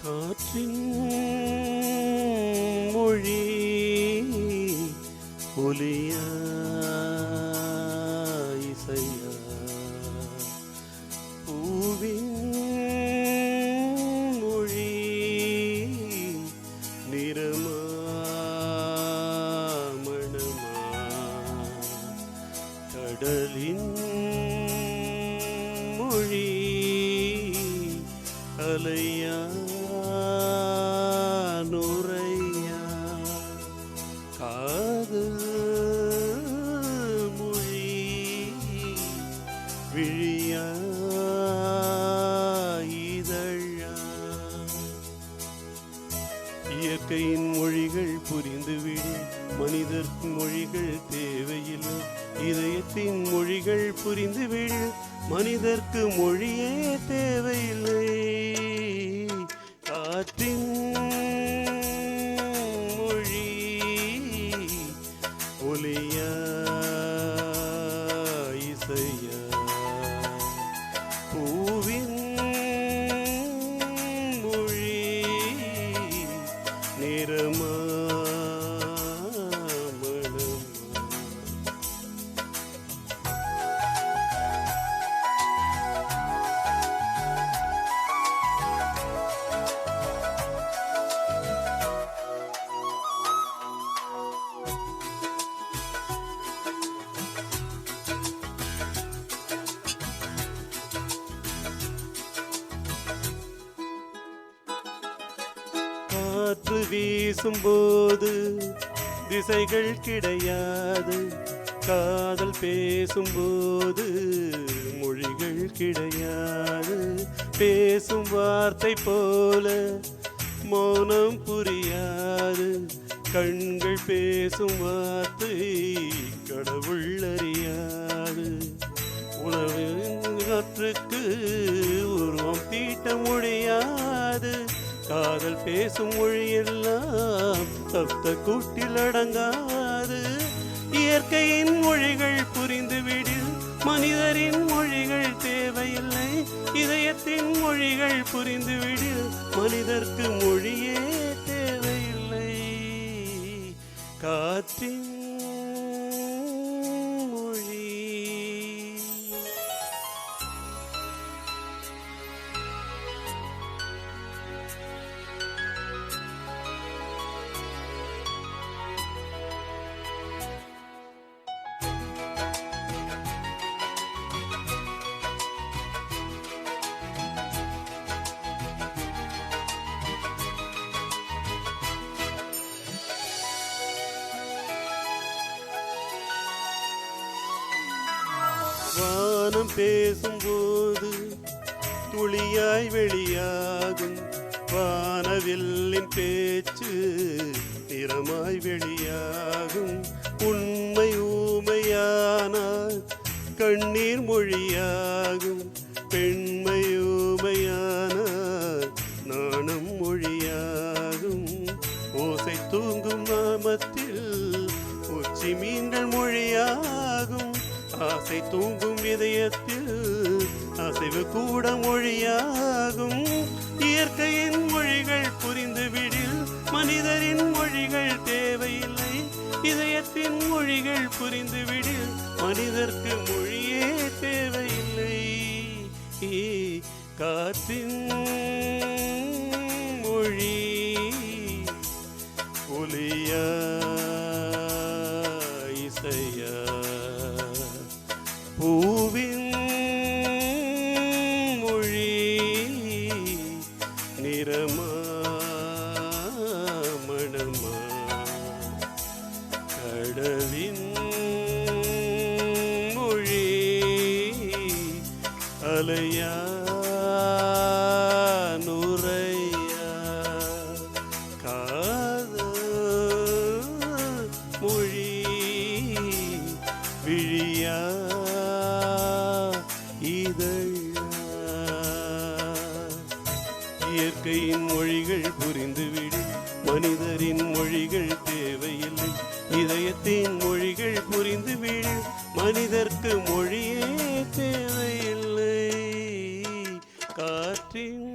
காற்றின் மொழி ஒலியா இசையா பூவின் மொழி நிறமா மணமா கடலின் மொழி அலையா நுரையா காதல் மொழி விழியா இதழா இயற்கையின் மொழிகள் புரிந்துவிடு மனிதர்க்கு மொழிகள் தேவையில்லை இதயத்தின் மொழிகள் புரிந்துவிடு மனிதர்க்கு மொழியே தேவையில்லை காற்றின் மொழி ஒலியா இசையா பூவின் மொழி நிறமா காற்று வீசும்போது திசைகள் கிடையாது காதல் பேசும்போது மொழிகள் கிடையாது பேசும் வார்த்தை போல மௌனம் புரியாது கண்கள் பேசும் வார்த்தை கடவுள் அறியாது உணவு காற்றுக்கு உருவம் தீட்ட முடியாது காதல் பேசும் மொழியெல்லாம் சப்த கூட்டில் அடங்காது இயற்கையின் மொழிகள் புரிந்துவிடு மனிதரின் மொழிகள் தேவையில்லை இதயத்தின் மொழிகள் புரிந்துவிடு மனிதர்க்கு மொழியே தேவையில்லை காற்றின் மொழி வானம் பேசும்போது துளியாய் வெளியாகும் வானவில்லின் பேச்சு நிறமாய் வெளியாகும் உண்மை ஊமையானால் கண்ணீர் மொழியாகும் பெண்மை ஊமையானால் நாணம் மொழியாகும் ஓசை தூங்கும் நாமத்தில் உச்சி மீன்கள் மொழியாகும் ஆசை தூங்கும் இதயத்தில் அசைவு கூட மொழியாகும் இயற்கையின் மொழிகள் புரிந்துவிடு மனிதரின் மொழிகள் தேவையில்லை இதயத்தின் மொழிகள் புரிந்துவிடு மனிதர்க்கு மொழியே தேவையில்லை காற்றின் மொழி ஒலியா இசையா பூவின் மொழி நிறமா மணமா கடலின் மொழி அலையா நுரையா காதல் மொழி விழியா இயற்கையின் மொழிகள் புரிந்துவிடு மனிதரின் மொழிகள் தேவையில்லை இதயத்தின் மொழிகள் புரிந்துவிடு மனிதர்க்கு மொழியே தேவையில்லை காற்றின்